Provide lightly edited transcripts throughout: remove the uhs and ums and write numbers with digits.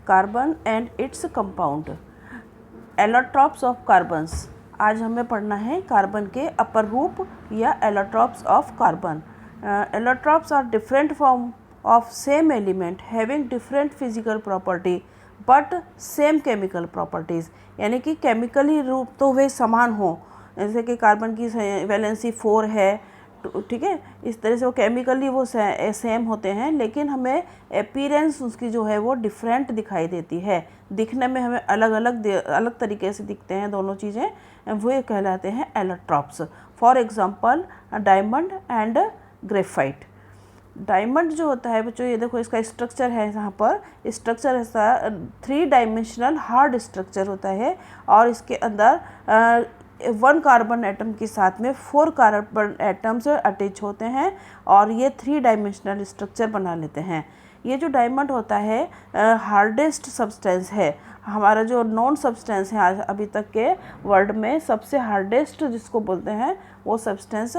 Carbon and its compound. Allotropes of carbons, आज हमें पढ़ना है कार्बन के अपर रूप या allotropes of carbon. Allotropes are different form of same element having different physical property but same chemical properties, यानी कि केमिकली रूप तो वे समान हो, जैसे कि कार्बन की वैलेंसी 4 है, ठीक है, इस तरह से वो केमिकली वो सेम होते हैं, लेकिन हमें अपीयरेंस उसकी जो है वो डिफरेंट दिखाई देती है, दिखने में हमें अलग अलग तरीके से दिखते हैं दोनों चीज़ें, वो कहलाते हैं allotropes. For example diamond and graphite. Diamond जो होता है बच्चों, ये देखो इसका स्ट्रक्चर है, यहाँ पर स्ट्रक्चर ऐसा 3 डायमेंशनल हार्ड स्ट्रक्चर होता है और इसके अंदर 1 कार्बन एटम के साथ में 4 कार्बन एटम्स अटैच होते हैं और ये 3 डायमेंशनल स्ट्रक्चर बना लेते हैं। ये जो डायमंड होता है हार्डेस्ट सब्सटेंस है, हमारा जो नॉन सब्सटेंस है आज अभी तक के वर्ल्ड में सबसे हार्डेस्ट जिसको बोलते हैं वो सब्सटेंस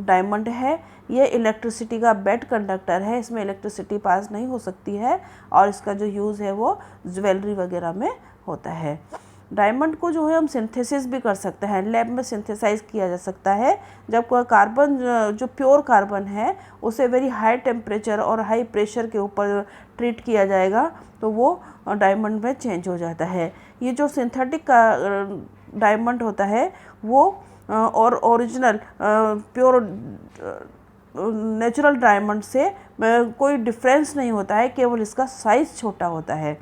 डायमंड है। ये इलेक्ट्रिसिटी का बेड कंडक्टर है, इसमें इलेक्ट्रिसिटी पास नहीं हो सकती है और इसका जो यूज़ है वो ज्वेलरी वगैरह में होता है। डायमंड को जो है हम सिंथेसिस भी कर सकते हैं, लैब में सिंथेसाइज किया जा सकता है। जब कोई कार्बन जो प्योर कार्बन है उसे वेरी हाई टेम्परेचर और हाई प्रेशर के ऊपर ट्रीट किया जाएगा तो वो डायमंड में चेंज हो जाता है। ये जो सिंथेटिक का डायमंड होता है वो और ओरिजिनल प्योर नेचुरल डायमंड से कोई डिफरेंस नहीं होता है, केवल इसका साइज़ छोटा होता है।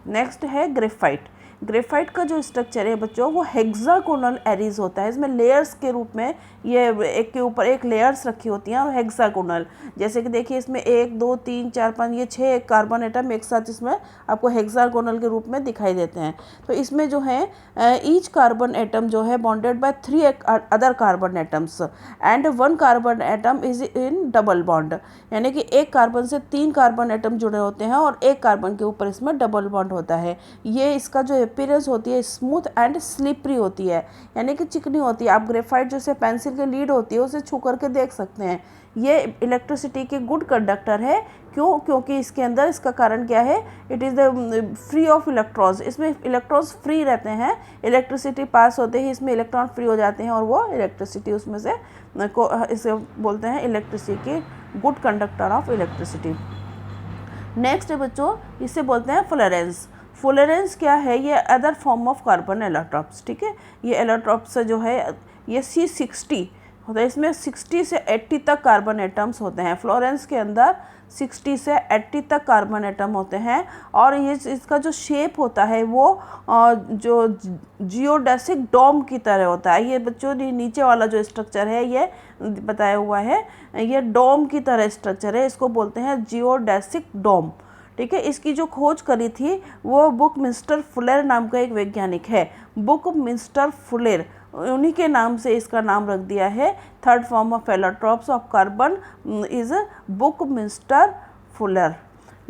नेक्स्ट है ग्रेफाइट। ग्रेफाइट का जो स्ट्रक्चर है बच्चों वो हेक्सागोनल एरीज होता है, इसमें लेयर्स के रूप में ये एक के ऊपर एक लेयर्स रखी होती हैं और हेक्सागोनल, जैसे कि देखिए इसमें 1 2 3 4 5 ये 6 कार्बन एटम एक साथ इसमें आपको हेक्सागोनल के रूप में दिखाई देते हैं। तो इसमें जो है ईच कार्बन एटम जो है bonded by 3 other carbon atoms and 1 carbon atom is in double bond, यानी कि एक कार्बन से 3 कार्बन एटम जुड़े होते हैं और एक कार्बन के ऊपर इसमें डबल बॉन्ड होता है। ये इसका जो अपीयरेंस होती है स्मूथ एंड स्लिपरी होती है, यानी कि चिकनी होती है। आप ग्रेफाइट जैसे पेंसिल की लीड होती है उसे छू करके देख सकते हैं। ये इलेक्ट्रिसिटी की गुड कंडक्टर है, क्योंकि इसके अंदर इसका कारण क्या है, it is the free of electrons, इसमें इलेक्ट्रॉन्स फ्री रहते हैं, इलेक्ट्रिसिटी पास होते ही इसमें इलेक्ट्रॉन फ्री हो जाते हैं और वो इलेक्ट्रिसिटी उसमें से को इसे बोलते हैं इलेक्ट्रिसिटी की good conductor of electricity. Next है बच्चों, इसे बोलते हैं फ्लोरेंस। फ्लोरेंस क्या है, ये other form of carbon allotropes, ठीक है। ये एलोट्रॉप्स जो है ये C60 होता है, इसमें 60 से 80 तक कार्बन एटम्स होते हैं। फ्लोरेंस के अंदर 60 से 80 तक कार्बन एटम होते हैं और ये इसका जो शेप होता है वो जो जियोडेसिक डोम की तरह होता है। ये बच्चों नीचे वाला जो स्ट्रक्चर है ये बताया हुआ है, ये डोम की तरह स्ट्रक्चर है, इसको बोलते हैं जियोडेसिक डोम, ठीक है। इसकी जो खोज करी थी वो बुकमिंस्टर फुलेर नाम का एक वैज्ञानिक है, बुकमिंस्टर फुलेर, उन्हीं के नाम से इसका नाम रख दिया है। 3rd form of allotropes of carbon is Buckminster Fuller.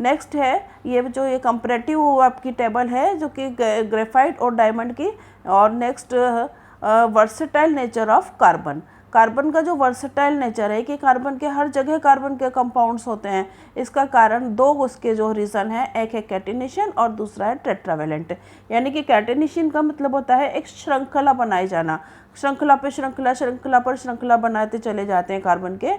Next है ये जो ये कंपैरेटिव आपकी टेबल है जो कि ग्रेफाइट और डायमंड की, और next versatile nature of carbon. Carbon का जो वर्सेटाइल नेचर है कि कार्बन के हर जगह कार्बन के कंपाउंड्स होते हैं, इसका कारण 2 उसके जो रीज़न है, एक है कैटेनेशन और दूसरा है टेट्रावेलेंट। यानी कि कैटेनेशन का मतलब होता है एक श्रृंखला बनाए जाना, श्रृंखला पे श्रृंखला, श्रृंखला पर श्रृंखला बनाते चले जाते हैं कार्बन के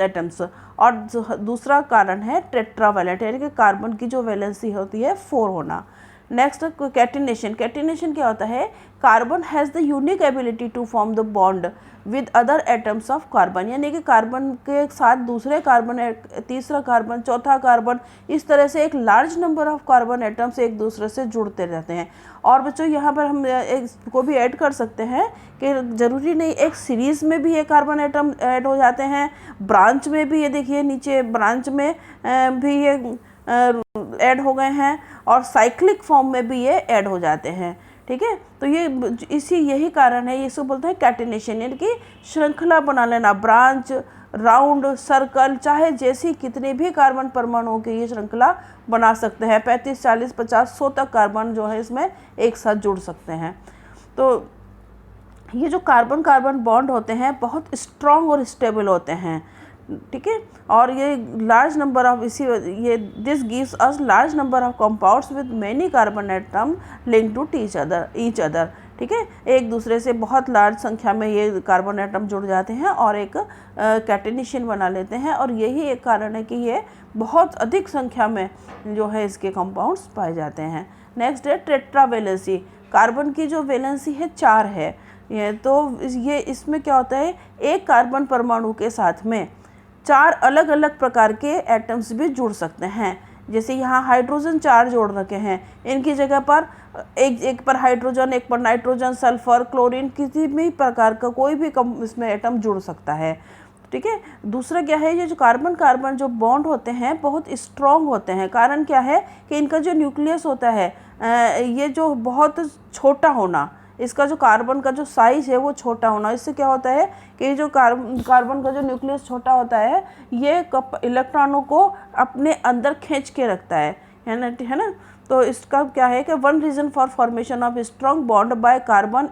एटम्स, और दूसरा कारण है टेट्रावेलेंट, यानी कि कार्बन की जो वैलेंसी होती है 4 होना। Next catenation. कैटिनेशन क्या होता है, carbon has the unique ability to form the bond with other atoms of carbon, यानी कि कार्बन के साथ दूसरे कार्बन, तीसरा कार्बन, चौथा कार्बन, इस तरह से एक large number of carbon atoms एक दूसरे से जुड़ते रहते हैं। और बच्चों यहाँ पर हम एक को भी ऐड कर सकते हैं कि ज़रूरी नहीं एक सीरीज़ में भी ये कार्बन एटम ऐड हो जाते हैं, ब्रांच में भी, ये देखिए नीचे ब्रांच में भी ये ऐड हो गए हैं, और साइक्लिक फॉर्म में भी ये ऐड हो जाते हैं, ठीक है। तो ये यही कारण है, इसको बोलते हैं कैटिनेशन, यानी कि श्रृंखला बना लेना, ब्रांच, राउंड, सर्कल, चाहे जैसी कितने भी कार्बन परमाणुओं की ये श्रृंखला बना सकते हैं। 35 40 50 100 तक कार्बन जो है इसमें एक साथ जुड़ सकते हैं। तो ये जो कार्बन कार्बन बॉन्ड होते हैं बहुत स्ट्रॉन्ग और स्टेबल होते हैं, ठीक है। और ये लार्ज नंबर ऑफ ये this gives us large number of compounds with many carbon atom link to each other, ठीक है। एक दूसरे से बहुत लार्ज संख्या में ये कार्बन एटम जुड़ जाते हैं और एक कैटेनिशन बना लेते हैं, और यही एक कारण है कि ये बहुत अधिक संख्या में जो है इसके कंपाउंड्स पाए जाते हैं। नेक्स्ट है टेट्रावेलेंसी। कार्बन की जो वैलेंसी है 4 है। ये तो ये इसमें क्या होता है, एक कार्बन परमाणु के साथ में 4 अलग अलग प्रकार के एटम्स भी जुड़ सकते हैं। जैसे यहाँ हाइड्रोजन 4 जोड़ रखे हैं, इनकी जगह पर एक पर हाइड्रोजन, एक पर नाइट्रोजन, सल्फर, क्लोरीन, किसी भी प्रकार का कोई भी इसमें एटम जुड़ सकता है, ठीक है। दूसरा क्या है, ये जो कार्बन कार्बन जो बॉन्ड होते हैं बहुत स्ट्रॉन्ग होते हैं। कारण क्या है कि इनका जो न्यूक्लियस होता है ये जो बहुत छोटा होना, इसका जो कार्बन का जो साइज़ है वो छोटा होना, इससे क्या होता है कि जो कार्बन का जो न्यूक्लियस छोटा होता है ये इलेक्ट्रॉनों को अपने अंदर खींच के रखता है ना। तो इसका क्या है कि one reason for formation of strong bond by carbon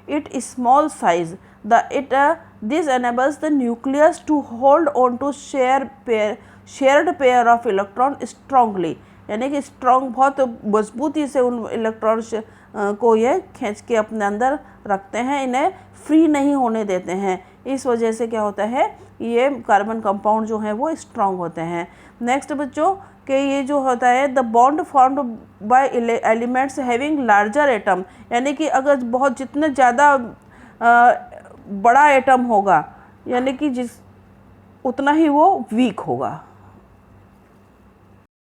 it small size this enables the nucleus to hold on to shared pair of electron strongly, यानी कि स्ट्रॉन्ग बहुत मजबूती से उन इलेक्ट्रॉन्स को ये खींच के अपने अंदर रखते हैं, इन्हें फ्री नहीं होने देते हैं। इस वजह से क्या होता है, ये कार्बन कंपाउंड जो है वो स्ट्रॉन्ग होते हैं। नेक्स्ट बच्चों कि ये जो होता है the bond formed by elements having larger atom, यानी कि अगर बहुत जितने ज़्यादा बड़ा एटम होगा यानी कि उतना ही वो वीक होगा।